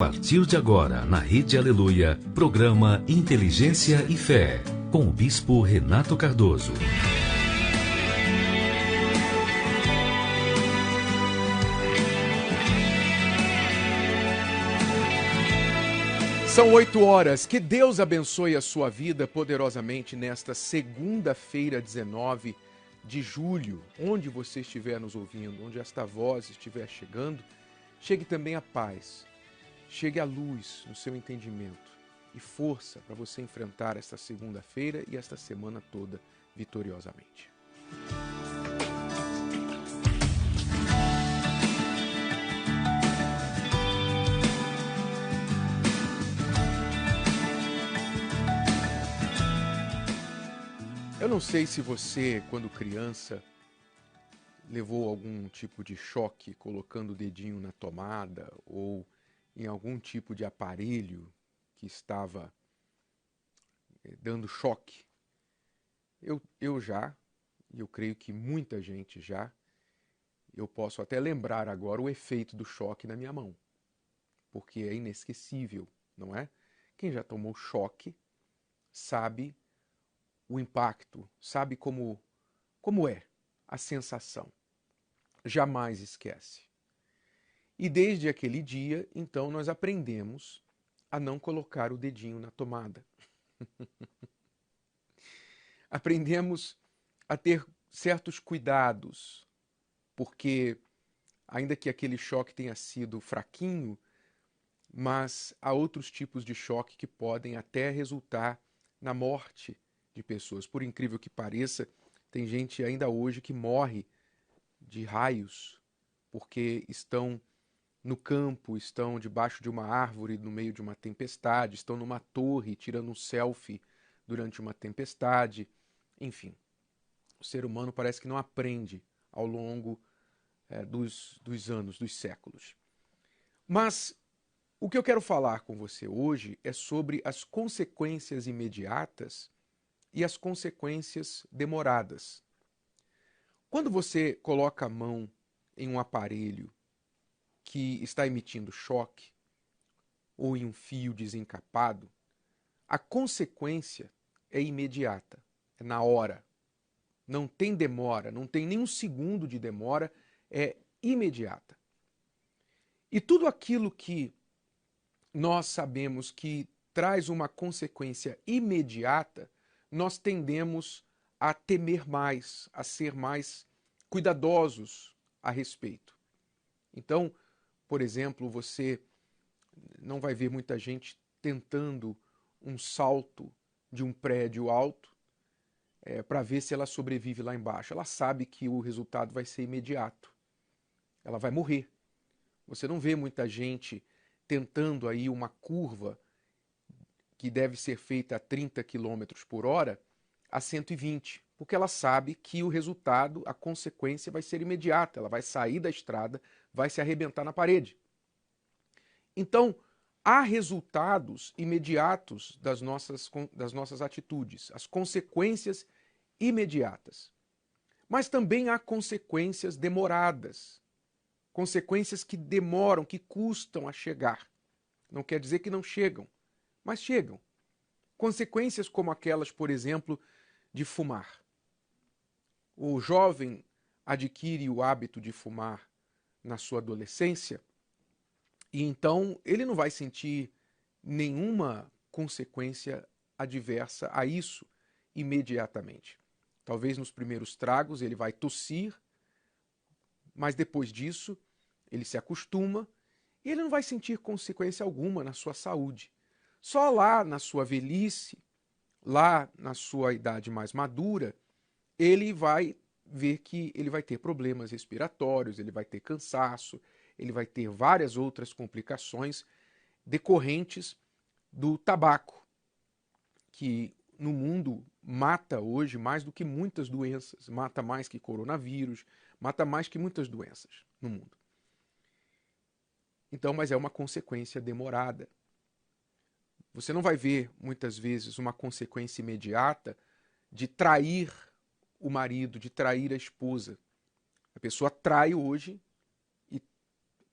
A partir de agora, na Rede Aleluia, programa Inteligência e Fé, com o Bispo Renato Cardoso. São 8 horas. Que Deus abençoe a sua vida poderosamente nesta segunda-feira, 19 de julho. Onde você estiver nos ouvindo, onde esta voz estiver chegando, chegue também a paz. Chegue a luz no seu entendimento e força para você enfrentar esta segunda-feira e esta semana toda vitoriosamente. Eu não sei se você, quando criança, levou algum tipo de choque colocando o dedinho na tomada ou em algum tipo de aparelho que estava dando choque. Eu já, e eu creio que muita gente já, eu posso até lembrar agora o efeito do choque na minha mão, porque é inesquecível, não é? Quem já tomou choque sabe o impacto, sabe como é a sensação. Jamais esquece. E desde aquele dia, então, nós aprendemos a não colocar o dedinho na tomada. Aprendemos a ter certos cuidados, porque ainda que aquele choque tenha sido fraquinho, mas há outros tipos de choque que podem até resultar na morte de pessoas. Por incrível que pareça, tem gente ainda hoje que morre de raios porque estão no campo, estão debaixo de uma árvore no meio de uma tempestade, estão numa torre tirando um selfie durante uma tempestade. Enfim, o ser humano parece que não aprende ao longo dos anos, dos séculos. Mas o que eu quero falar com você hoje é sobre as consequências imediatas e as consequências demoradas. Quando você coloca a mão em um aparelho que está emitindo choque ou em um fio desencapado, a consequência é imediata, é na hora. Não tem demora, não tem nem um segundo de demora, é imediata. E tudo aquilo que nós sabemos que traz uma consequência imediata, nós tendemos a temer mais, a ser mais cuidadosos a respeito. Então, por exemplo, você não vai ver muita gente tentando um salto de um prédio alto para ver se ela sobrevive lá embaixo. Ela sabe que o resultado vai ser imediato. Ela vai morrer. Você não vê muita gente tentando aí uma curva que deve ser feita a 30 km por hora a 120, porque ela sabe que o resultado, a consequência vai ser imediata. Ela vai sair da estrada, vai se arrebentar na parede. Então, há resultados imediatos das nossas atitudes, as consequências imediatas. Mas também há consequências demoradas, consequências que demoram, que custam a chegar. Não quer dizer que não chegam, mas chegam. Consequências como aquelas, por exemplo, de fumar. O jovem adquire o hábito de fumar na sua adolescência e então ele não vai sentir nenhuma consequência adversa a isso imediatamente. Talvez nos primeiros tragos ele vai tossir, mas depois disso ele se acostuma e ele não vai sentir consequência alguma na sua saúde. Só lá na sua velhice, lá na sua idade mais madura, ele vai ver que ele vai ter problemas respiratórios, ele vai ter cansaço, ele vai ter várias outras complicações decorrentes do tabaco, que no mundo mata hoje mais do que muitas doenças, mata mais que coronavírus, mata mais que muitas doenças no mundo. Então, mas é uma consequência demorada. Você não vai ver, muitas vezes, uma consequência imediata de trair o marido, de trair a esposa. A pessoa trai hoje e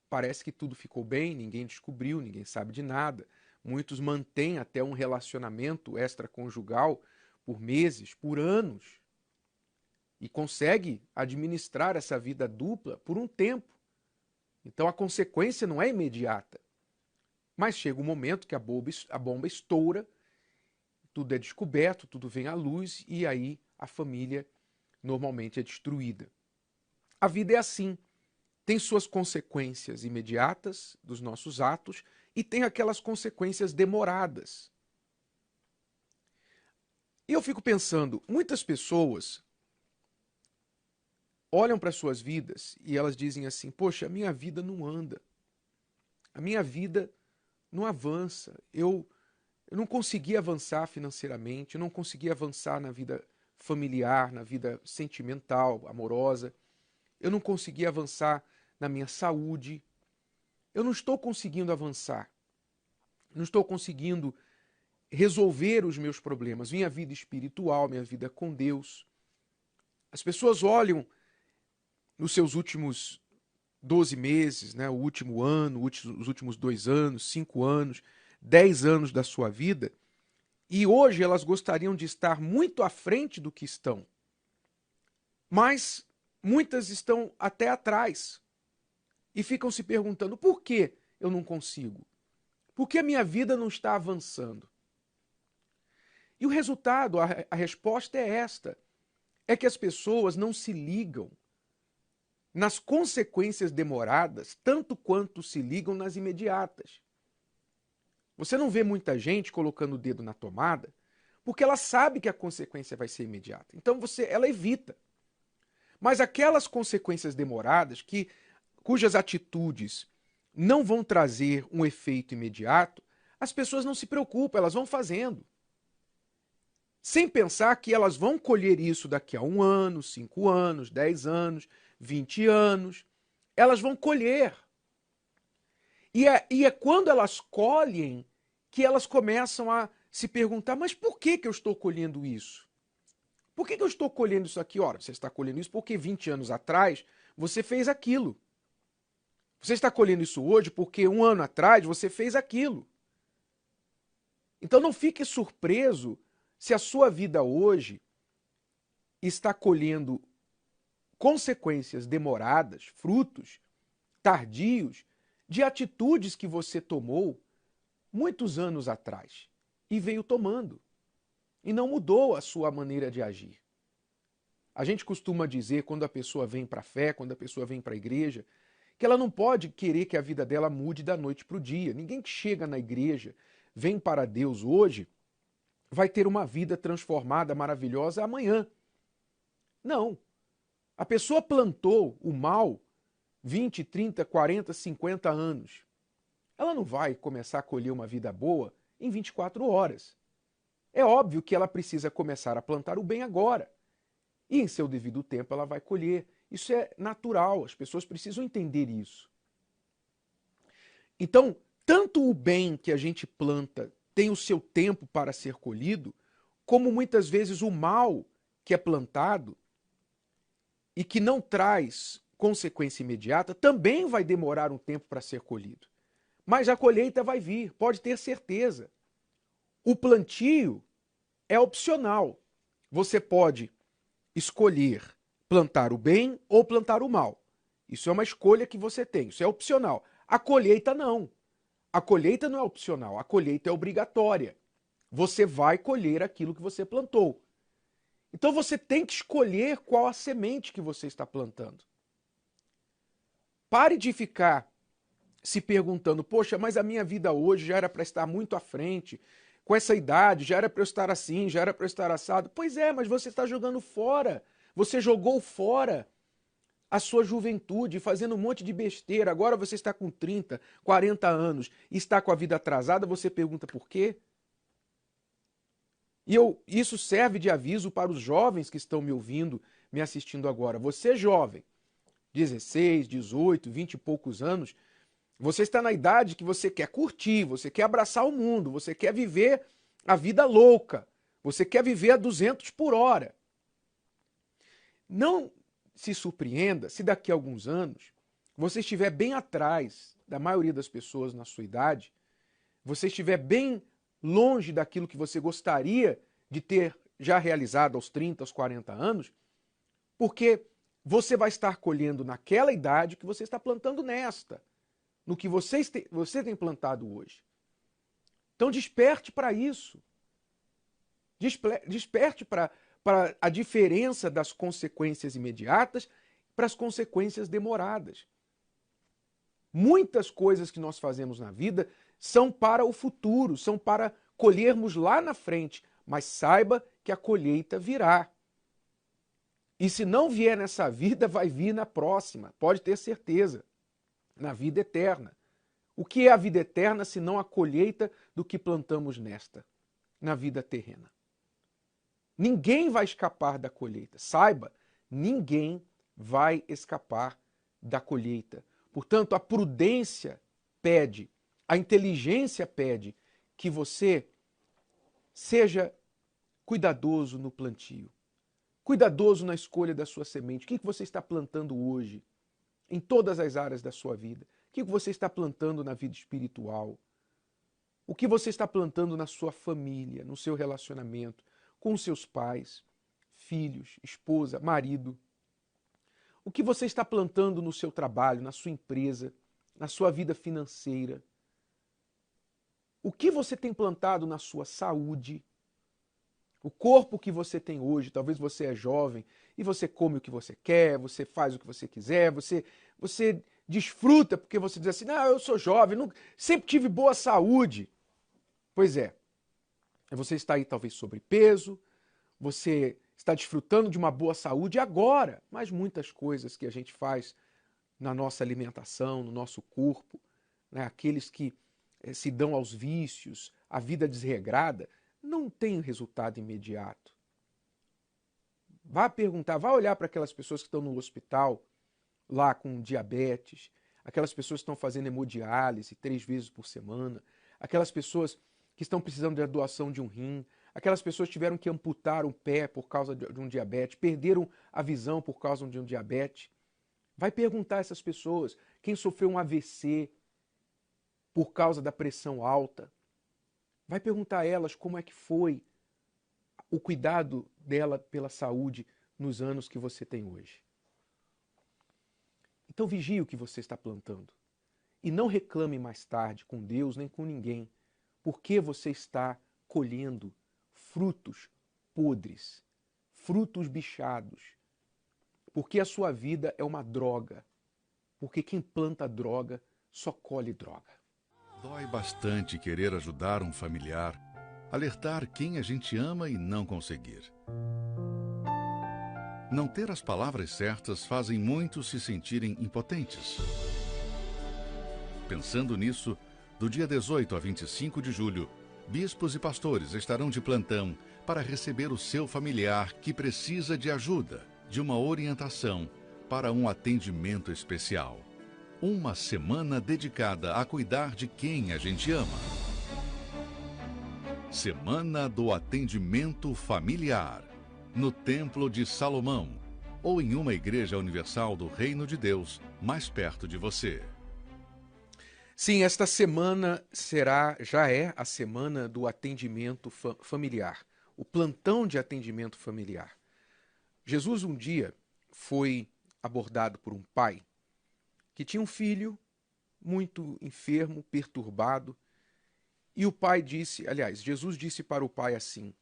parece que tudo ficou bem, ninguém descobriu, ninguém sabe de nada. Muitos mantêm até um relacionamento extraconjugal por meses, por anos, e consegue administrar essa vida dupla por um tempo. Então a consequência não é imediata. Mas chega um momento que a bomba estoura, tudo é descoberto, tudo vem à luz e aí a família normalmente é destruída. A vida é assim. Tem suas consequências imediatas dos nossos atos e tem aquelas consequências demoradas. E eu fico pensando, muitas pessoas olham para suas vidas e elas dizem assim: poxa, a minha vida não anda, a minha vida não avança, eu não consegui avançar financeiramente, eu não consegui avançar na vida familiar, na vida sentimental, amorosa, eu não consegui avançar na minha saúde, eu não estou conseguindo avançar, não estou conseguindo resolver os meus problemas, minha vida espiritual, minha vida com Deus. As pessoas olham nos seus últimos 12 meses, né, o último ano, os últimos 2 anos, 5 anos, 10 anos da sua vida, e hoje elas gostariam de estar muito à frente do que estão. Mas muitas estão até atrás e ficam se perguntando: por que eu não consigo? Por que a minha vida não está avançando? E o resultado, a resposta é esta: é que as pessoas não se ligam nas consequências demoradas tanto quanto se ligam nas imediatas. Você não vê muita gente colocando o dedo na tomada porque ela sabe que a consequência vai ser imediata. Então ela evita. Mas aquelas consequências demoradas cujas atitudes não vão trazer um efeito imediato, as pessoas não se preocupam, elas vão fazendo. Sem pensar que elas vão colher isso daqui a 1 ano, 5 anos, 10 anos, 20 anos. Elas vão colher. E é quando elas colhem que elas começam a se perguntar: mas por que eu estou colhendo isso? Por que eu estou colhendo isso aqui? Ora, você está colhendo isso porque 20 anos atrás você fez aquilo. Você está colhendo isso hoje porque 1 ano atrás você fez aquilo. Então não fique surpreso se a sua vida hoje está colhendo consequências demoradas, frutos tardios de atitudes que você tomou muitos anos atrás e veio tomando e não mudou a sua maneira de agir. A gente costuma dizer, quando a pessoa vem para a fé, quando a pessoa vem para a igreja, que ela não pode querer que a vida dela mude da noite para o dia. Ninguém que chega na igreja, vem para Deus hoje, vai ter uma vida transformada, maravilhosa amanhã. Não. A pessoa plantou o mal 20, 30, 40, 50 anos. Ela não vai começar a colher uma vida boa em 24 horas. É óbvio que ela precisa começar a plantar o bem agora. E em seu devido tempo ela vai colher. Isso é natural, as pessoas precisam entender isso. Então, tanto o bem que a gente planta tem o seu tempo para ser colhido, como muitas vezes o mal que é plantado e que não traz consequência imediata também vai demorar um tempo para ser colhido. Mas a colheita vai vir, pode ter certeza. O plantio é opcional. Você pode escolher plantar o bem ou plantar o mal. Isso é uma escolha que você tem, isso é opcional. A colheita não. A colheita não é opcional, a colheita é obrigatória. Você vai colher aquilo que você plantou. Então você tem que escolher qual a semente que você está plantando. Pare de ficar se perguntando: poxa, mas a minha vida hoje já era para estar muito à frente, com essa idade, já era para eu estar assim, já era para eu estar assado. Pois é, mas você está jogando fora. Você jogou fora a sua juventude, fazendo um monte de besteira. Agora você está com 30, 40 anos e está com a vida atrasada, você pergunta por quê? E isso serve de aviso para os jovens que estão me ouvindo, me assistindo agora. Você jovem, 16, 18, 20 e poucos anos, você está na idade que você quer curtir, você quer abraçar o mundo, você quer viver a vida louca, você quer viver a 200 por hora. Não se surpreenda se daqui a alguns anos você estiver bem atrás da maioria das pessoas na sua idade, você estiver bem longe daquilo que você gostaria de ter já realizado aos 30, aos 40 anos, porque você vai estar colhendo naquela idade que você está plantando nesta, no que você tem plantado hoje. Então desperte para isso. Desperte para a diferença das consequências imediatas para as consequências demoradas. Muitas coisas que nós fazemos na vida são para o futuro, são para colhermos lá na frente, mas saiba que a colheita virá. E se não vier nessa vida, vai vir na próxima, pode ter certeza, na vida eterna. O que é a vida eterna se não a colheita do que plantamos nesta, na vida terrena? Ninguém vai escapar da colheita. Saiba, ninguém vai escapar da colheita. Portanto, a prudência pede, a inteligência pede que você seja cuidadoso no plantio, cuidadoso na escolha da sua semente. O que você está plantando hoje, em todas as áreas da sua vida? O que você está plantando na vida espiritual? O que você está plantando na sua família, no seu relacionamento com seus pais, filhos, esposa, marido? O que você está plantando no seu trabalho, na sua empresa, na sua vida financeira? O que você tem plantado na sua saúde? O corpo que você tem hoje, talvez você é jovem e você come o que você quer, você faz o que você quiser, você desfruta porque você diz assim, não, eu sou jovem, sempre tive boa saúde. Pois é, você está aí talvez sobrepeso, você está desfrutando de uma boa saúde agora, mas muitas coisas que a gente faz na nossa alimentação, no nosso corpo, né, aqueles que se dão aos vícios, a vida desregrada, não tem resultado imediato. Vá perguntar, vá olhar para aquelas pessoas que estão no hospital, lá com diabetes, aquelas pessoas que estão fazendo hemodiálise 3 vezes por semana, aquelas pessoas que estão precisando da doação de um rim, aquelas pessoas que tiveram que amputar um pé por causa de um diabetes, perderam a visão por causa de um diabetes. Vai perguntar a essas pessoas, quem sofreu um AVC por causa da pressão alta. Vai perguntar a elas como é que foi o cuidado dela pela saúde nos anos que você tem hoje. Então vigie o que você está plantando. E não reclame mais tarde com Deus nem com ninguém, porque você está colhendo frutos podres, frutos bichados, porque a sua vida é uma droga, porque quem planta droga só colhe droga. Dói bastante querer ajudar um familiar, alertar quem a gente ama e não conseguir. Não ter as palavras certas fazem muitos se sentirem impotentes. Pensando nisso, do dia 18 a 25 de julho, bispos e pastores estarão de plantão para receber o seu familiar que precisa de ajuda, de uma orientação, para um atendimento especial. Uma semana dedicada a cuidar de quem a gente ama. Semana do Atendimento Familiar, no Templo de Salomão, ou em uma igreja universal do Reino de Deus, mais perto de você. Sim, esta semana já é a semana do atendimento familiar, o plantão de atendimento familiar. Jesus um dia foi abordado por um pai que tinha um filho muito enfermo, perturbado, e o pai disse, aliás, Jesus disse para o pai assim,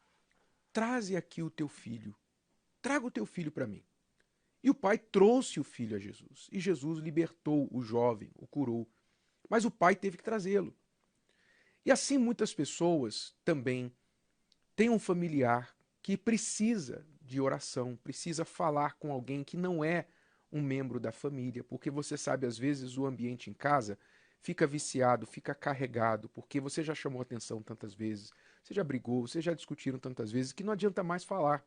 traze aqui o teu filho, traga o teu filho para mim. E o pai trouxe o filho a Jesus, e Jesus libertou o jovem, o curou. Mas o pai teve que trazê-lo. E assim muitas pessoas também têm um familiar que precisa de oração, precisa falar com alguém que não é um membro da família, porque você sabe, às vezes o ambiente em casa fica viciado, fica carregado, porque você já chamou atenção tantas vezes, você já brigou, vocês já discutiram tantas vezes que não adianta mais falar.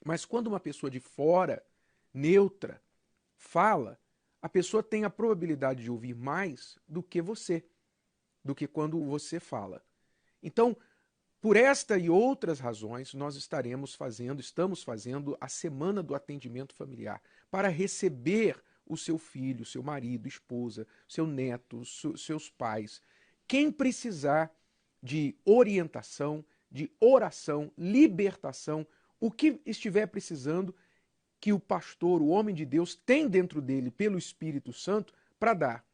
Mas quando uma pessoa de fora, neutra, fala, a pessoa tem a probabilidade de ouvir mais do que você, do que quando você fala. Então, por esta e outras razões, nós estamos fazendo a Semana do Atendimento Familiar, para receber o seu filho, seu marido, esposa, seu neto, seus pais. Quem precisar de orientação, de oração, libertação, o que estiver precisando, que o pastor, o homem de Deus, tem dentro dele, pelo Espírito Santo, para dar.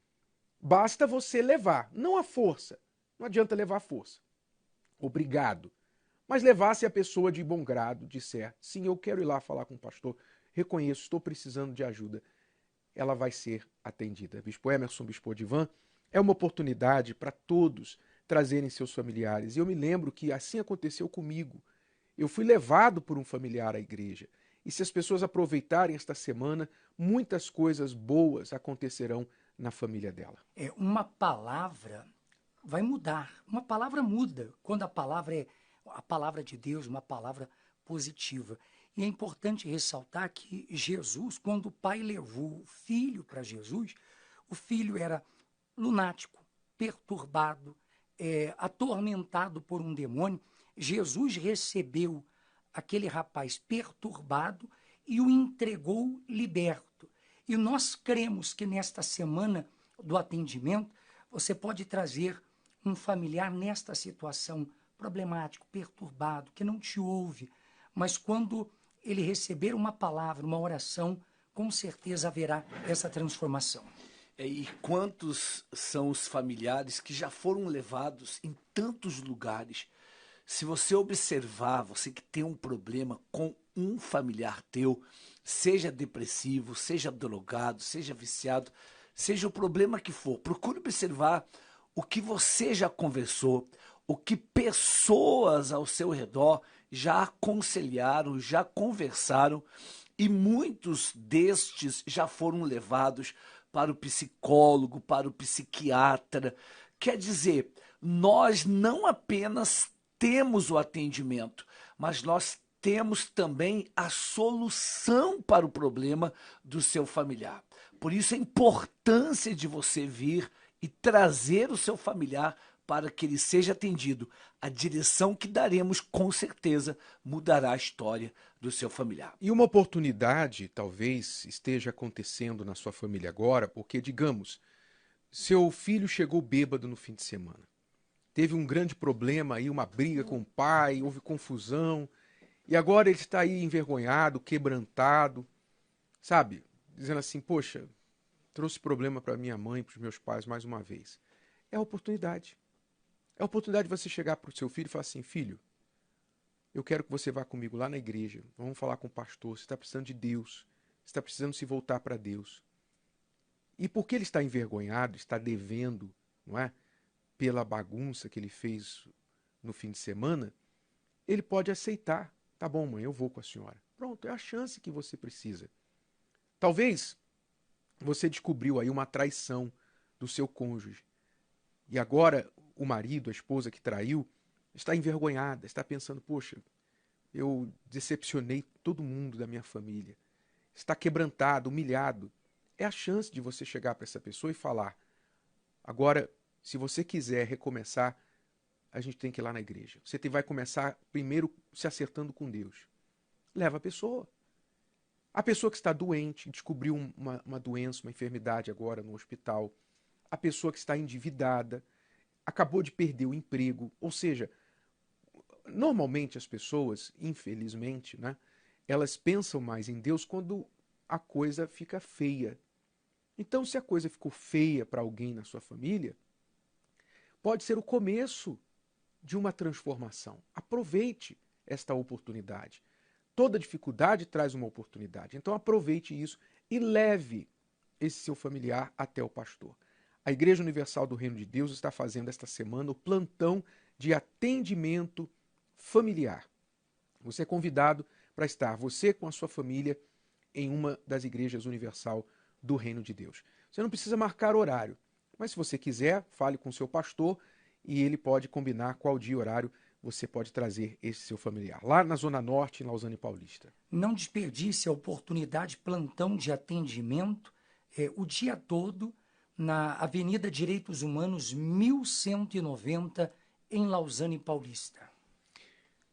Basta você levar, não a força. Não adianta levar a força. Obrigado. Mas levar se a pessoa de bom grado disser, sim, eu quero ir lá falar com o pastor, reconheço, estou precisando de ajuda, ela vai ser atendida. Bispo Emerson, Bispo Odivan, é uma oportunidade para todos trazerem seus familiares. E eu me lembro que assim aconteceu comigo. Eu fui levado por um familiar à igreja. E se as pessoas aproveitarem esta semana, muitas coisas boas acontecerão na família dela. Uma palavra vai mudar. Uma palavra muda quando a palavra é a palavra de Deus, uma palavra positiva. E é importante ressaltar que Jesus, quando o pai levou o filho para Jesus, o filho era lunático, perturbado, atormentado por um demônio. Jesus recebeu aquele rapaz perturbado e o entregou liberto. E nós cremos que nesta semana do atendimento, você pode trazer um familiar nesta situação problemático, perturbado, que não te ouve, mas quando ele receber uma palavra, uma oração, com certeza haverá essa transformação. E quantos são os familiares que já foram levados em tantos lugares? Se você observar, você que tem um problema com um familiar teu, seja depressivo, seja drogado, seja viciado, seja o problema que for, procure observar o que você já conversou, o que pessoas ao seu redor já aconselharam, já conversaram, e muitos destes já foram levados para o psicólogo, para o psiquiatra. Quer dizer, nós não apenas temos o atendimento, mas nós temos também a solução para o problema do seu familiar. Por isso a importância de você vir e trazer o seu familiar para que ele seja atendido. A direção que daremos, com certeza, mudará a história do seu familiar. E uma oportunidade, talvez, esteja acontecendo na sua família agora, porque, digamos, seu filho chegou bêbado no fim de semana. Teve um grande problema aí, uma briga com o pai, houve confusão, e agora ele está aí envergonhado, quebrantado, sabe? Dizendo assim, poxa, trouxe problema para minha mãe, para os meus pais mais uma vez. É a oportunidade. É a oportunidade de você chegar para o seu filho e falar assim, filho, eu quero que você vá comigo lá na igreja, vamos falar com o pastor, você está precisando de Deus, você está precisando se voltar para Deus. E porque ele está envergonhado, está devendo, não é? Pela bagunça que ele fez no fim de semana, ele pode aceitar. Tá bom, mãe, eu vou com a senhora. Pronto, é a chance que você precisa. Talvez você descobriu aí uma traição do seu cônjuge. E agora o marido, a esposa que traiu, está envergonhada, está pensando, poxa, eu decepcionei todo mundo da minha família. Está quebrantado, humilhado. É a chance de você chegar para essa pessoa e falar, agora, se você quiser recomeçar, a gente tem que ir lá na igreja. Você vai começar primeiro se acertando com Deus. Leva a pessoa. A pessoa que está doente, descobriu uma doença, uma enfermidade agora no hospital. A pessoa que está endividada, acabou de perder o emprego. Ou seja, normalmente as pessoas, infelizmente, né, elas pensam mais em Deus quando a coisa fica feia. Então, se a coisa ficou feia para alguém na sua família, pode ser o começo de uma transformação. Aproveite esta oportunidade. Toda dificuldade traz uma oportunidade. Então aproveite isso e leve esse seu familiar até o pastor. A Igreja Universal do Reino de Deus está fazendo esta semana o plantão de atendimento familiar. Você é convidado para estar, você com a sua família, em uma das igrejas universal do Reino de Deus. Você não precisa marcar horário, mas se você quiser, fale com o seu pastor e ele pode combinar qual dia e horário você pode trazer esse seu familiar. Lá na Zona Norte, em Lausanne Paulista. Não desperdice a oportunidade, plantão de atendimento, o dia todo, na Avenida Direitos Humanos, 1190, em Lausanne Paulista.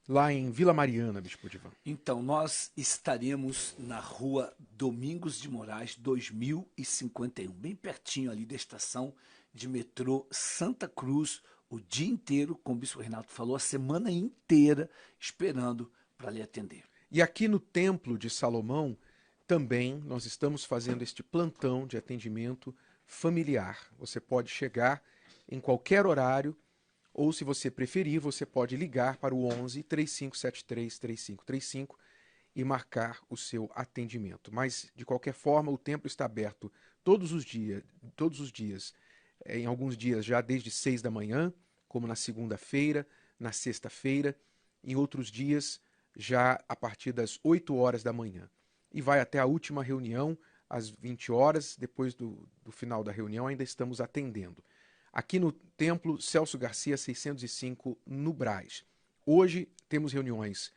lá em Vila Mariana, Bispo Divan? Então, nós estaremos na rua Domingos de Moraes, 2051, bem pertinho ali da estação de metrô Santa Cruz, o dia inteiro, como o Bispo Renato falou, a semana inteira esperando para lhe atender. E aqui no Templo de Salomão, também nós estamos fazendo este plantão de atendimento familiar. Você pode chegar em qualquer horário, ou se você preferir, você pode ligar para o 11 3573 3535 e marcar o seu atendimento. Mas, de qualquer forma, o templo está aberto todos os dias, em alguns dias já desde 6 da manhã, como na segunda-feira, na sexta-feira, em outros dias já a partir das 8 horas da manhã. E vai até a última reunião, às 20 horas, depois do final da reunião ainda estamos atendendo. Aqui no Templo Celso Garcia 605, no Brás. Hoje temos reuniões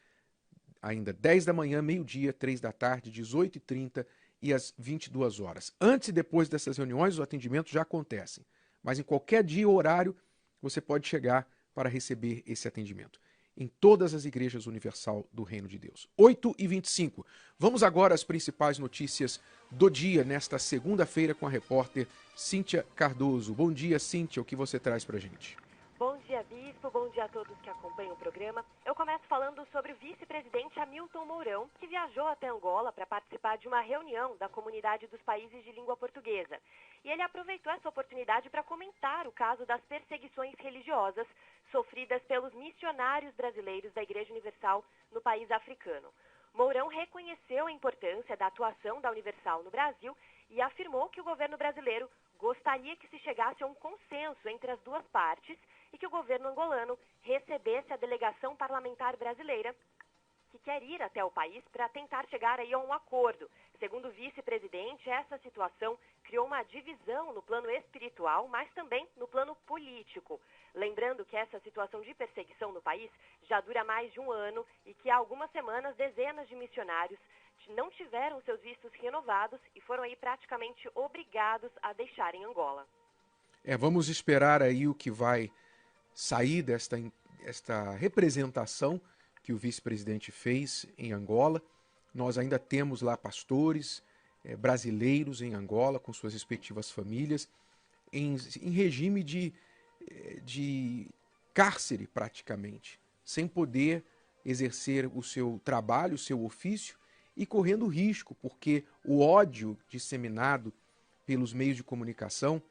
ainda 10 da manhã, meio-dia, 3 da tarde, 18h30 e às 22 horas. Antes e depois dessas reuniões, os atendimentos já acontecem. Mas em qualquer dia ou horário, você pode chegar para receber esse atendimento. Em todas as igrejas universal do Reino de Deus. 8h25. Vamos agora às principais notícias do dia, nesta segunda-feira, com a repórter Cíntia Cardoso. Bom dia, Cíntia, o que você traz pra gente? Bom dia, Bispo. Bom dia a todos que acompanham o programa. Eu começo falando sobre o vice-presidente Hamilton Mourão, que viajou até Angola para participar de uma reunião da Comunidade dos Países de Língua Portuguesa. E ele aproveitou essa oportunidade para comentar o caso das perseguições religiosas sofridas pelos missionários brasileiros da Igreja Universal no país africano. Mourão reconheceu a importância da atuação da Universal no Brasil e afirmou que o governo brasileiro gostaria que se chegasse a um consenso entre as duas partes e que o governo angolano recebesse a delegação parlamentar brasileira que quer ir até o país para tentar chegar aí a um acordo. Segundo o vice-presidente, essa situação criou uma divisão no plano espiritual, mas também no plano político. Lembrando que essa situação de perseguição no país já dura mais de um ano e que há algumas semanas dezenas de missionários não tiveram seus vistos renovados e foram aí praticamente obrigados a deixarem Angola. Vamos esperar aí o que vai sair desta representação que o vice-presidente fez em Angola. Nós ainda temos lá pastores brasileiros em Angola, com suas respectivas famílias, em regime de cárcere praticamente, sem poder exercer o seu trabalho, o seu ofício, e correndo risco, porque o ódio disseminado pelos meios de comunicação,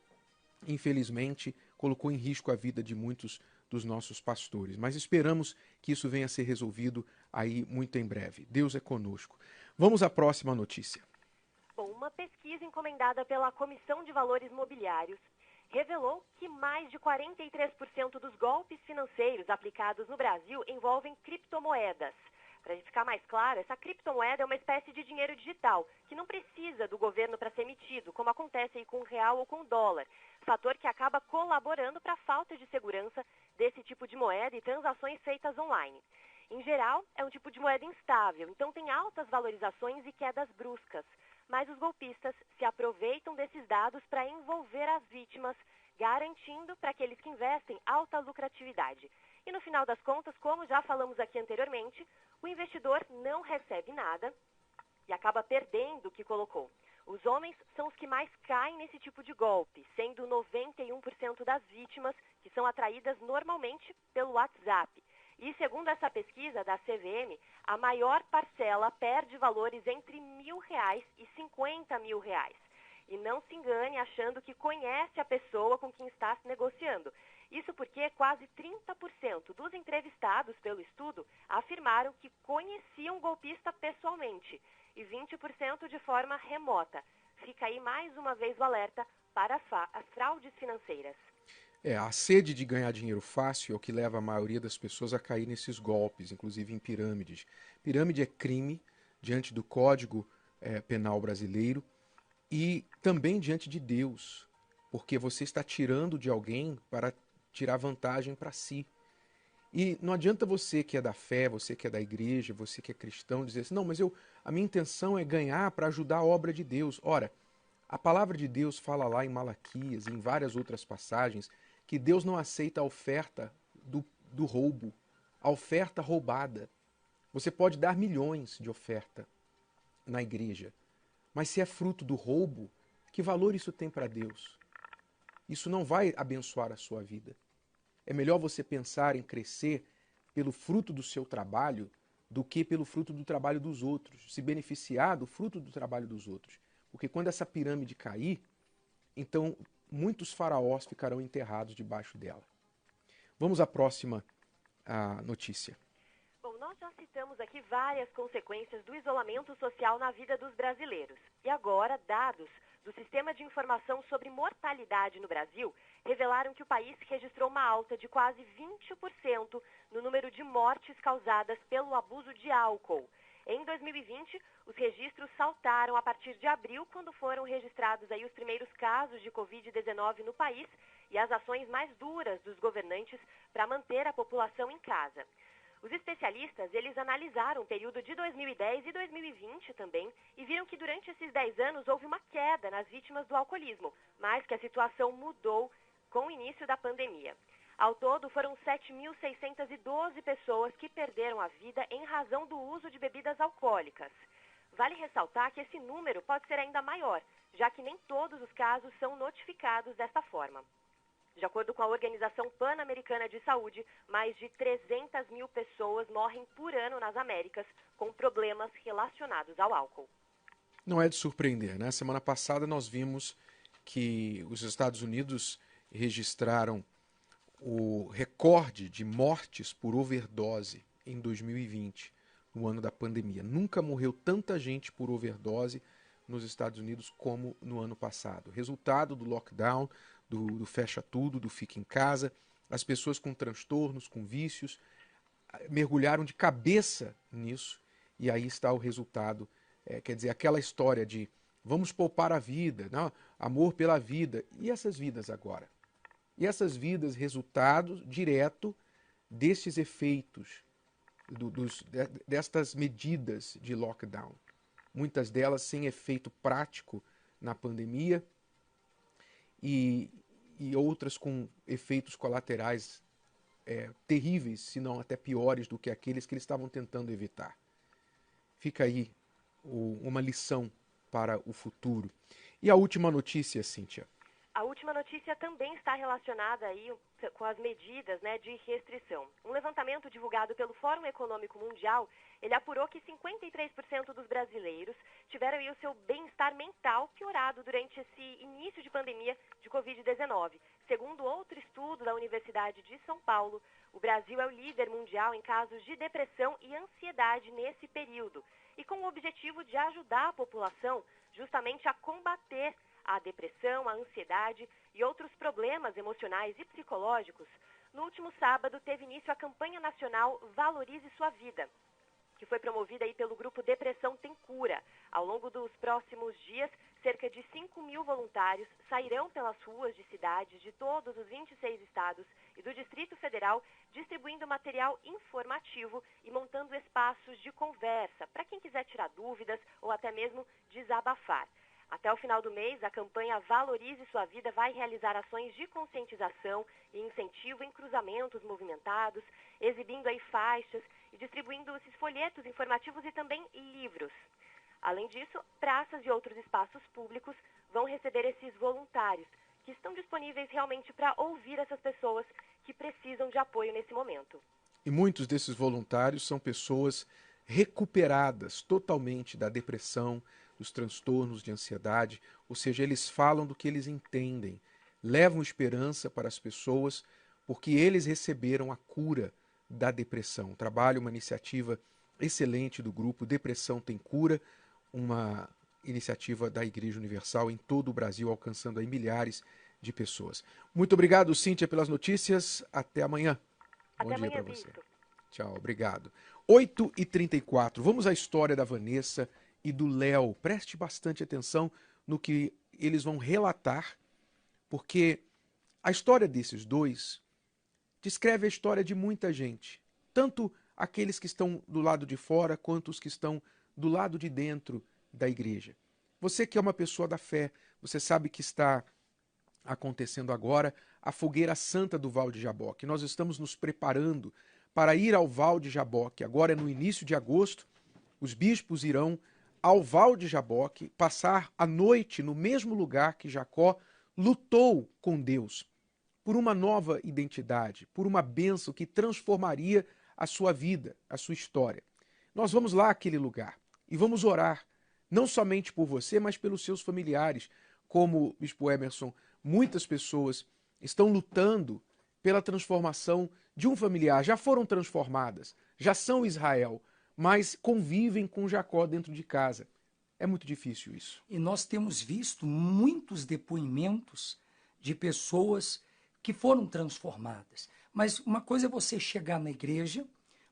infelizmente, colocou em risco a vida de muitos dos nossos pastores. Mas esperamos que isso venha a ser resolvido aí muito em breve. Deus é conosco. Vamos à próxima notícia. Bom, uma pesquisa encomendada pela Comissão de Valores Mobiliários revelou que mais de 43% dos golpes financeiros aplicados no Brasil envolvem criptomoedas. Para ficar mais claro, essa criptomoeda é uma espécie de dinheiro digital, que não precisa do governo para ser emitido, como acontece aí com o real ou com o dólar, fator que acaba colaborando para a falta de segurança desse tipo de moeda e transações feitas online. Em geral, é um tipo de moeda instável, então tem altas valorizações e quedas bruscas. Mas os golpistas se aproveitam desses dados para envolver as vítimas, garantindo para aqueles que investem alta lucratividade. E no final das contas, como já falamos aqui anteriormente, o investidor não recebe nada e acaba perdendo o que colocou. Os homens são os que mais caem nesse tipo de golpe, sendo 91% das vítimas que são atraídas normalmente pelo WhatsApp. E segundo essa pesquisa da CVM, a maior parcela perde valores entre R$1.000 e R$50.000. E não se engane achando que conhece a pessoa com quem está se negociando. Isso porque quase 30% dos entrevistados pelo estudo afirmaram que conheciam o golpista pessoalmente e 20% de forma remota. Fica aí mais uma vez o alerta para as fraudes financeiras. A sede de ganhar dinheiro fácil é o que leva a maioria das pessoas a cair nesses golpes, inclusive em pirâmides. Pirâmide é crime diante do Código Penal brasileiro e também diante de Deus, porque você está tirando de alguém para tirar vantagem para si. E não adianta você que é da fé, você que é da igreja, você que é cristão, dizer assim, não, mas a minha intenção é ganhar para ajudar a obra de Deus. Ora, a palavra de Deus fala lá em Malaquias e em várias outras passagens que Deus não aceita a oferta do roubo, a oferta roubada. Você pode dar milhões de oferta na igreja, mas se é fruto do roubo, que valor isso tem para Deus? Isso não vai abençoar a sua vida. É melhor você pensar em crescer pelo fruto do seu trabalho do que pelo fruto do trabalho dos outros, se beneficiar do fruto do trabalho dos outros. Porque quando essa pirâmide cair, então muitos faraós ficarão enterrados debaixo dela. Vamos à próxima notícia. Bom, nós já citamos aqui várias consequências do isolamento social na vida dos brasileiros. E agora, dados do Sistema de Informação sobre Mortalidade no Brasil revelaram que o país registrou uma alta de quase 20% no número de mortes causadas pelo abuso de álcool. Em 2020, os registros saltaram a partir de abril, quando foram registrados aí os primeiros casos de Covid-19 no país e as ações mais duras dos governantes para manter a população em casa. Os especialistas, eles analisaram o período de 2010 e 2020 também e viram que durante esses 10 anos houve uma queda nas vítimas do alcoolismo, mas que a situação mudou com o início da pandemia. Ao todo, foram 7.612 pessoas que perderam a vida em razão do uso de bebidas alcoólicas. Vale ressaltar que esse número pode ser ainda maior, já que nem todos os casos são notificados desta forma. De acordo com a Organização Pan-Americana de Saúde, mais de 300 mil pessoas morrem por ano nas Américas com problemas relacionados ao álcool. Não é de surpreender, né? Semana passada nós vimos que os Estados Unidos registraram o recorde de mortes por overdose em 2020, no ano da pandemia. Nunca morreu tanta gente por overdose nos Estados Unidos como no ano passado. Resultado do lockdown, do fecha tudo, do fica em casa, as pessoas com transtornos, com vícios, mergulharam de cabeça nisso e aí está o resultado. Quer dizer, aquela história de vamos poupar a vida, não, amor pela vida, e essas vidas agora? E essas vidas, resultado direto destes efeitos, destas medidas de lockdown. Muitas delas sem efeito prático na pandemia e outras com efeitos colaterais terríveis, se não até piores do que aqueles que eles estavam tentando evitar. Fica aí uma lição para o futuro. E a última notícia, Cíntia? A última notícia também está relacionada aí com as medidas, né, de restrição. Um levantamento divulgado pelo Fórum Econômico Mundial, ele apurou que 53% dos brasileiros tiveram aí o seu bem-estar mental piorado durante esse início de pandemia de Covid-19. Segundo outro estudo da Universidade de São Paulo, o Brasil é o líder mundial em casos de depressão e ansiedade nesse período. E com o objetivo de ajudar a população justamente a combater a depressão, a ansiedade e outros problemas emocionais e psicológicos, no último sábado teve início a campanha nacional Valorize Sua Vida, que foi promovida aí pelo grupo Depressão Tem Cura. Ao longo dos próximos dias, cerca de 5.000 voluntários sairão pelas ruas de cidades de todos os 26 estados e do Distrito Federal, distribuindo material informativo e montando espaços de conversa para quem quiser tirar dúvidas ou até mesmo desabafar. Até o final do mês, a campanha Valorize Sua Vida vai realizar ações de conscientização e incentivo em cruzamentos movimentados, exibindo aí faixas e distribuindo esses folhetos informativos e também livros. Além disso, praças e outros espaços públicos vão receber esses voluntários, que estão disponíveis realmente para ouvir essas pessoas que precisam de apoio nesse momento. E muitos desses voluntários são pessoas recuperadas totalmente da depressão, dos transtornos de ansiedade, ou seja, eles falam do que eles entendem, levam esperança para as pessoas, porque eles receberam a cura da depressão. Um trabalho, uma iniciativa excelente do grupo Depressão Tem Cura, uma iniciativa da Igreja Universal em todo o Brasil, alcançando aí milhares de pessoas. Muito obrigado, Cíntia, pelas notícias. Até amanhã. Até Bom dia amanhã, para você. Bispo. Tchau, obrigado. 8h34. Vamos à história da Vanessa e do Léo. Preste bastante atenção no que eles vão relatar, porque a história desses dois descreve a história de muita gente, tanto aqueles que estão do lado de fora quanto os que estão do lado de dentro da igreja. Você que é uma pessoa da fé, você sabe que está acontecendo agora a Fogueira Santa do Val de Jaboque. Nós estamos nos preparando para ir ao Val de Jaboque. Agora é no início de agosto, os bispos irão ao Val de Jaboque passar a noite no mesmo lugar que Jacó lutou com Deus por uma nova identidade, por uma bênção que transformaria a sua vida, a sua história. Nós vamos lá àquele lugar e vamos orar, não somente por você, mas pelos seus familiares. Como Bispo Emerson, muitas pessoas estão lutando pela transformação de um familiar. Já foram transformadas, já são Israel, mas convivem com Jacó dentro de casa. É muito difícil isso. E nós temos visto muitos depoimentos de pessoas que foram transformadas. Mas uma coisa é você chegar na igreja,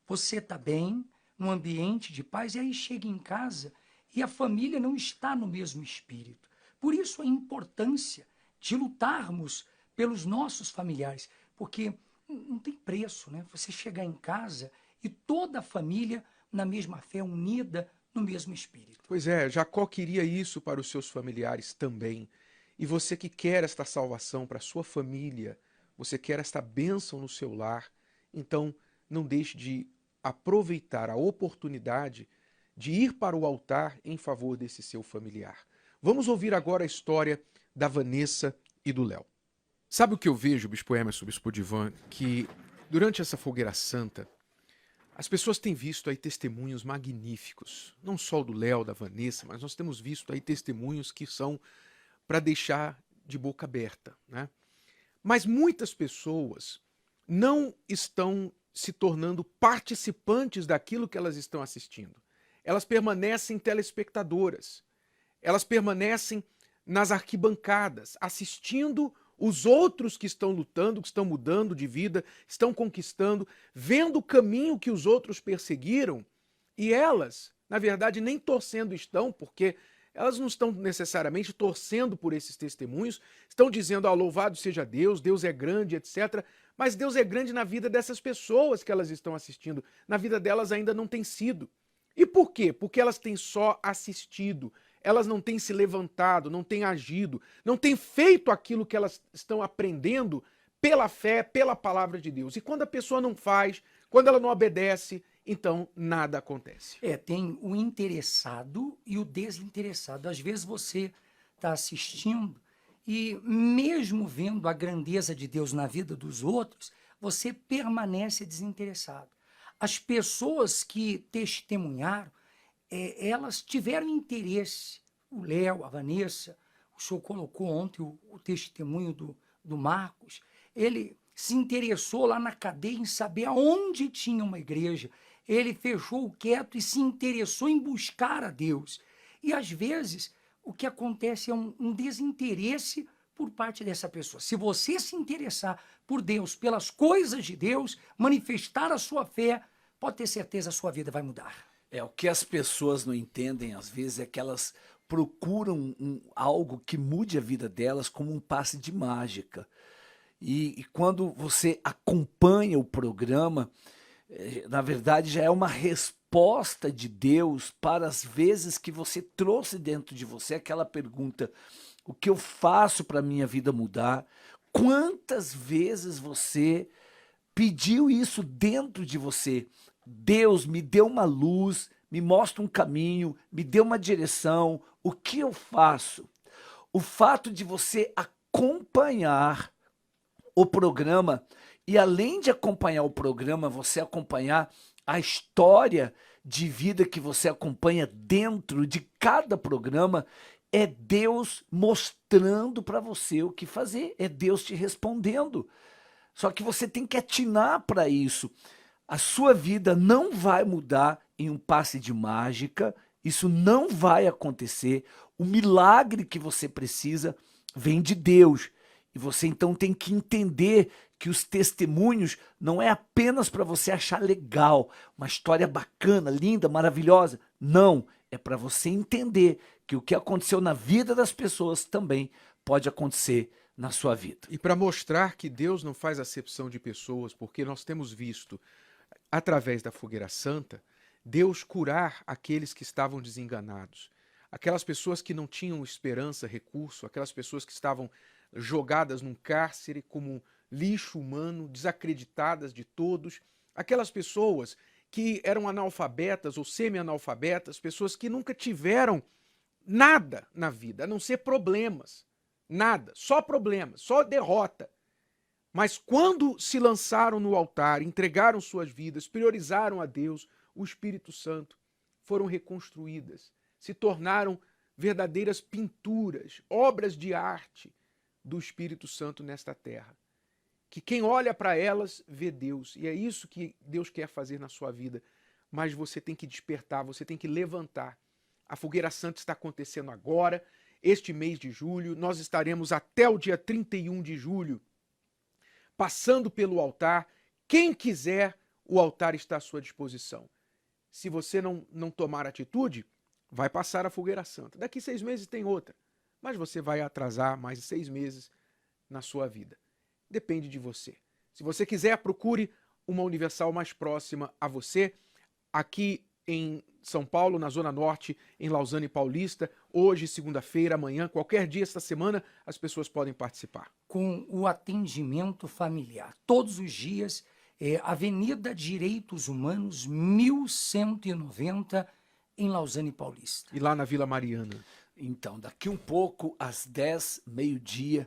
você está bem, num ambiente de paz, e aí chega em casa e a família não está no mesmo espírito. Por isso a importância de lutarmos pelos nossos familiares, porque não tem preço, né? Você chegar em casa e toda a família na mesma fé, unida no mesmo espírito. Pois é, Jacó queria isso para os seus familiares também. E você que quer esta salvação para a sua família, você quer esta bênção no seu lar, então não deixe de aproveitar a oportunidade de ir para o altar em favor desse seu familiar. Vamos ouvir agora a história da Vanessa e do Léo. Sabe o que eu vejo, Bispo Emerson, Bispo Divan, que durante essa fogueira santa, as pessoas têm visto aí testemunhos magníficos, não só o do Léo, da Vanessa, mas nós temos visto aí testemunhos que são para deixar de boca aberta, né? Mas muitas pessoas não estão se tornando participantes daquilo que elas estão assistindo. Elas permanecem telespectadoras, elas permanecem nas arquibancadas, assistindo os outros que estão lutando, que estão mudando de vida, estão conquistando, vendo o caminho que os outros perseguiram, e elas, na verdade, nem torcendo estão, porque elas não estão necessariamente torcendo por esses testemunhos, estão dizendo, louvado seja Deus, Deus é grande, etc. Mas Deus é grande na vida dessas pessoas que elas estão assistindo, na vida delas ainda não tem sido. E por quê? Porque elas têm só assistido, elas não têm se levantado, não têm agido, não têm feito aquilo que elas estão aprendendo pela fé, pela palavra de Deus. E quando a pessoa não faz, quando ela não obedece, então nada acontece. Tem o interessado e o desinteressado. Às vezes você está assistindo e mesmo vendo a grandeza de Deus na vida dos outros, você permanece desinteressado. As pessoas que testemunharam, elas tiveram interesse. O Léo, a Vanessa, o senhor colocou ontem o testemunho do Marcos, ele se interessou lá na cadeia em saber aonde tinha uma igreja. Ele fechou o quieto e se interessou em buscar a Deus. E às vezes o que acontece é um desinteresse por parte dessa pessoa. Se você se interessar por Deus, pelas coisas de Deus, manifestar a sua fé, pode ter certeza a sua vida vai mudar. O que as pessoas não entendem, às vezes, é que elas procuram algo que mude a vida delas como um passe de mágica. E quando você acompanha o programa, na verdade, já é uma resposta de Deus para as vezes que você trouxe dentro de você aquela pergunta: o que eu faço para a minha vida mudar? Quantas vezes você pediu isso dentro de você? Deus, me dê uma luz, me mostra um caminho, me dê uma direção. O que eu faço? O fato de você acompanhar o programa, e além de acompanhar o programa, você acompanhar a história de vida que você acompanha dentro de cada programa, é Deus mostrando para você o que fazer, é Deus te respondendo. Só que você tem que atinar para isso. A sua vida não vai mudar em um passe de mágica, isso não vai acontecer. O milagre que você precisa vem de Deus. E você então tem que entender que os testemunhos não é apenas para você achar legal, uma história bacana, linda, maravilhosa. Não, é para você entender que o que aconteceu na vida das pessoas também pode acontecer na sua vida. E para mostrar que Deus não faz acepção de pessoas, porque nós temos visto, através da fogueira santa, Deus curar aqueles que estavam desenganados. Aquelas pessoas que não tinham esperança, recurso, aquelas pessoas que estavam jogadas num cárcere como lixo humano, desacreditadas de todos, aquelas pessoas que eram analfabetas ou semi-analfabetas, pessoas que nunca tiveram nada na vida, a não ser problemas. Nada, só problemas, só derrota. Mas quando se lançaram no altar, entregaram suas vidas, priorizaram a Deus, o Espírito Santo, foram reconstruídas, se tornaram verdadeiras pinturas, obras de arte do Espírito Santo nesta terra. Que quem olha para elas vê Deus, e é isso que Deus quer fazer na sua vida. Mas você tem que despertar, você tem que levantar. A Fogueira Santa está acontecendo agora, este mês de julho, nós estaremos até o dia 31 de julho, passando pelo altar. Quem quiser, o altar está à sua disposição. Se você não tomar atitude, vai passar a Fogueira Santa. Daqui 6 meses tem outra, mas você vai atrasar mais de 6 meses na sua vida. Depende de você. Se você quiser, procure uma Universal mais próxima a você, aqui em São Paulo, na Zona Norte, em Lausanne Paulista, hoje, segunda-feira, amanhã, qualquer dia esta semana, as pessoas podem participar. Com o atendimento familiar. Todos os dias, Avenida Direitos Humanos, 1190, em Lausanne Paulista. E lá na Vila Mariana? Então, daqui um pouco, às 10, meio-dia,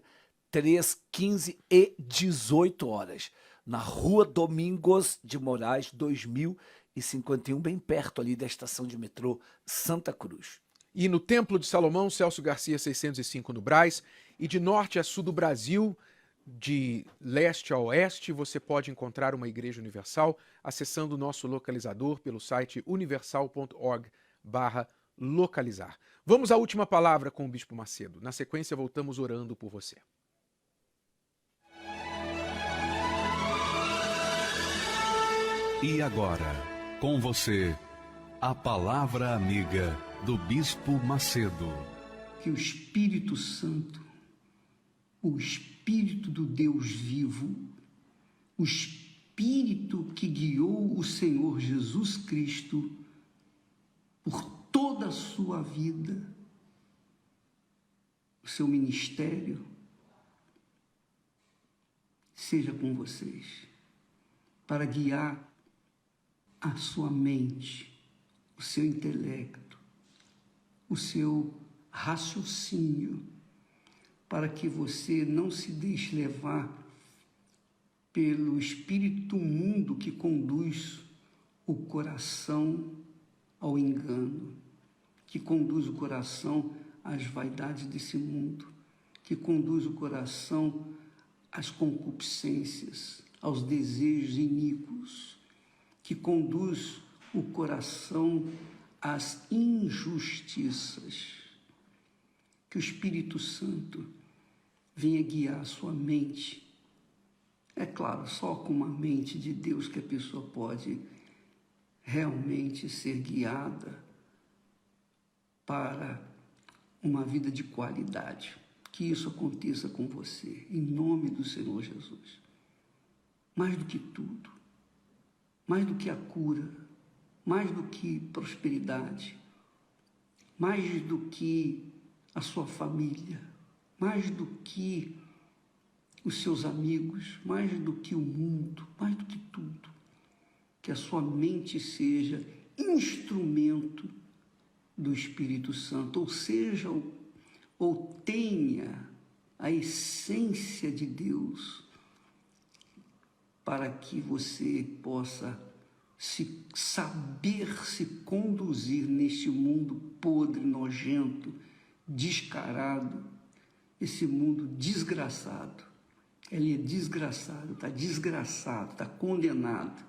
3, 15 e 18 horas, na Rua Domingos de Moraes, 2051, bem perto ali da estação de metrô Santa Cruz. E no Templo de Salomão, Celso Garcia 605 no Brás, e de norte a sul do Brasil, de leste a oeste, você pode encontrar uma Igreja Universal acessando o nosso localizador pelo site universal.org/localizar. Vamos à última palavra com o Bispo Macedo. Na sequência, voltamos orando por você. E agora, com você, a Palavra Amiga do Bispo Macedo. Que o Espírito Santo, o Espírito do Deus vivo, o Espírito que guiou o Senhor Jesus Cristo por toda a sua vida, o seu ministério, seja com vocês, para guiar a sua mente, o seu intelecto, o seu raciocínio, para que você não se deixe levar pelo espírito mundo que conduz o coração ao engano, que conduz o coração às vaidades desse mundo, que conduz o coração às concupiscências, aos desejos iníquos, que conduz o coração às injustiças. Que o Espírito Santo venha guiar a sua mente. É claro, só com uma mente de Deus que a pessoa pode realmente ser guiada para uma vida de qualidade. Que isso aconteça com você, em nome do Senhor Jesus. Mais do que tudo, mais do que a cura, mais do que prosperidade, mais do que a sua família, mais do que os seus amigos, mais do que o mundo, mais do que tudo, que a sua mente seja instrumento do Espírito Santo, ou seja, ou tenha a essência de Deus, para que você possa saber se conduzir neste mundo podre, nojento, descarado, esse mundo desgraçado. Ele é desgraçado, está condenado.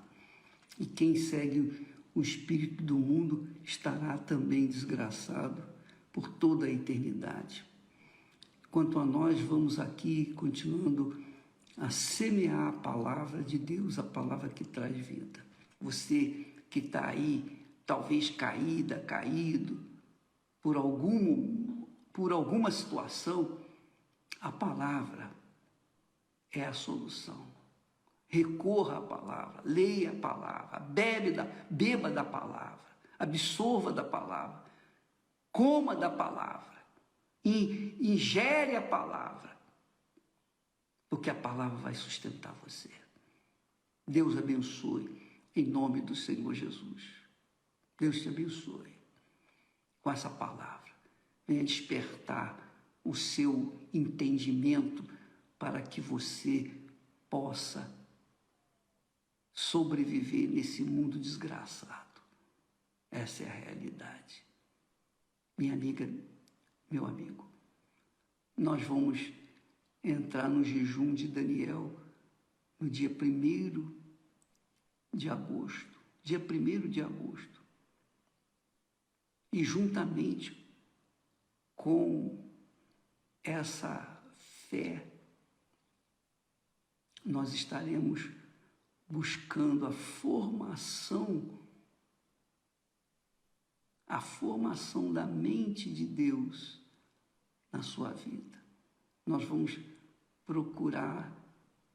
E quem segue o espírito do mundo estará também desgraçado por toda a eternidade. Quanto a nós, vamos aqui continuando a semear a palavra de Deus, a palavra que traz vida. Você que está aí, talvez caído por alguma situação, a palavra é a solução. Recorra à palavra, leia a palavra, beba da palavra, absorva da palavra, coma da palavra, ingere a palavra. porque a palavra vai sustentar você. Deus abençoe, em nome do Senhor Jesus. Deus te abençoe com essa palavra. Venha despertar o seu entendimento para que você possa sobreviver nesse mundo desgraçado. Essa é a realidade. Minha amiga, meu amigo, nós vamos entrar no jejum de Daniel no dia 1º de agosto. Dia 1º de agosto. E juntamente com essa fé, nós estaremos buscando a formação da mente de Deus na sua vida. Nós vamos procurar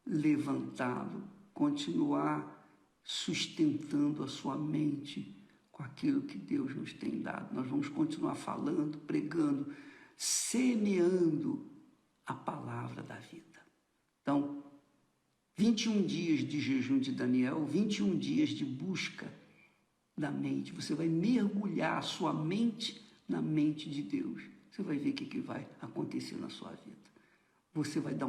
levantá-lo, continuar sustentando a sua mente com aquilo que Deus nos tem dado. Nós vamos continuar falando, pregando, semeando a palavra da vida. Então, 21 dias de jejum de Daniel, 21 dias de busca da mente. Você vai mergulhar a sua mente na mente de Deus. Você vai ver o que vai acontecer na sua vida. Você vai dar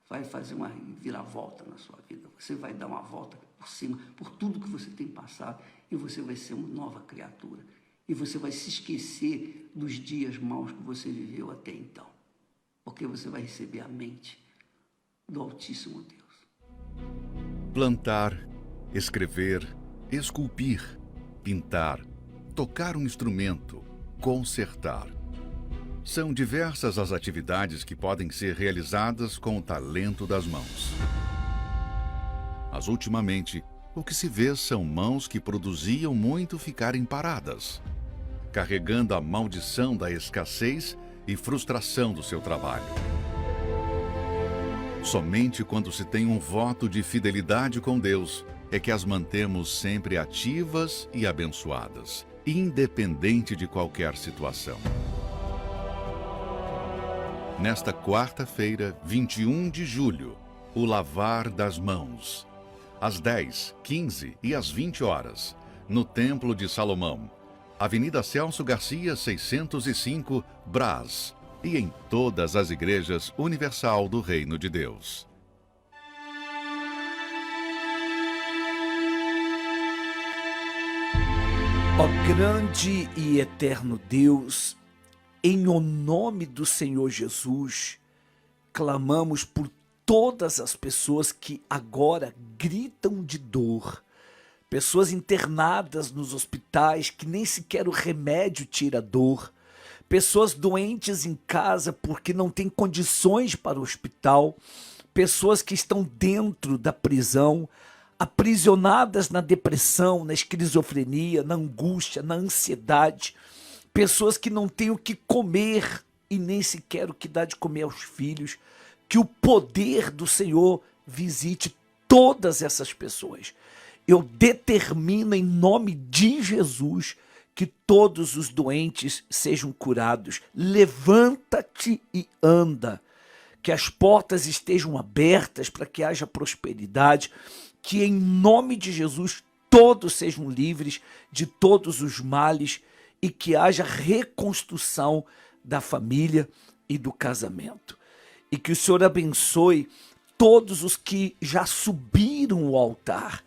vai fazer uma viravolta na sua vida. Você vai dar uma volta por cima, por tudo que você tem passado, e você vai ser uma nova criatura. E você vai se esquecer dos dias maus que você viveu até então. Porque você vai receber a mente do Altíssimo Deus. Plantar, escrever, esculpir, pintar, tocar um instrumento, consertar. São diversas as atividades que podem ser realizadas com o talento das mãos. Mas ultimamente, o que se vê são mãos que produziam muito ficarem paradas, carregando a maldição da escassez e frustração do seu trabalho. Somente quando se tem um voto de fidelidade com Deus é que as mantemos sempre ativas e abençoadas, independente de qualquer situação. Nesta quarta-feira, 21 de julho, o lavar das mãos. Às 10, 15 e às 20 horas, no Templo de Salomão, Avenida Celso Garcia, 605, Brás, e em todas as igrejas universal do Reino de Deus. Ó grande e eterno Deus, em o nome do Senhor Jesus, clamamos por todas as pessoas que agora gritam de dor, pessoas internadas nos hospitais que nem sequer o remédio tira a dor, pessoas doentes em casa porque não têm condições para o hospital, pessoas que estão dentro da prisão, aprisionadas na depressão, na esquizofrenia, na angústia, na ansiedade, pessoas que não têm o que comer e nem sequer o que dar de comer aos filhos. Que o poder do Senhor visite todas essas pessoas. Eu determino em nome de Jesus que todos os doentes sejam curados. Levanta-te e anda. Que as portas estejam abertas para que haja prosperidade. Que em nome de Jesus todos sejam livres de todos os males e que haja reconstrução da família e do casamento. E que o Senhor abençoe todos os que já subiram o altar.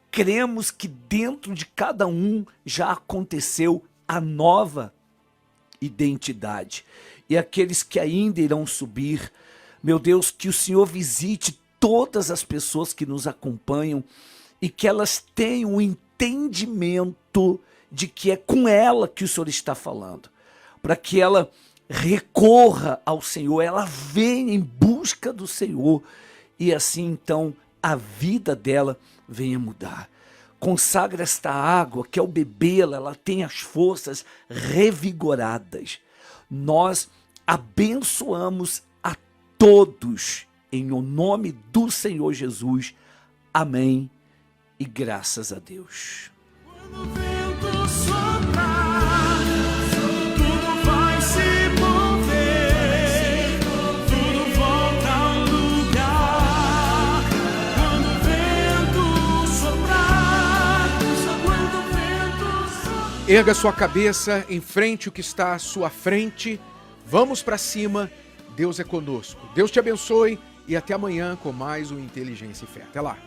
Cremos que dentro de cada um já aconteceu a nova identidade. E aqueles que ainda irão subir, meu Deus, que o Senhor visite todas as pessoas que nos acompanham e que elas tenham um entendimento de que é com ela que o Senhor está falando, para que ela recorra ao Senhor, ela venha em busca do Senhor e assim então a vida dela venha mudar. Consagra esta água que ao bebê-la, ela tem as forças revigoradas. Nós abençoamos a todos em o nome do Senhor Jesus. Amém e graças a Deus. Quando o vento soprar, tudo vai se mover, tudo volta. Erga sua cabeça, enfrente o que está à sua frente. Vamos para cima. Deus é conosco. Deus te abençoe e até amanhã com mais um Inteligência e Fé. Até lá.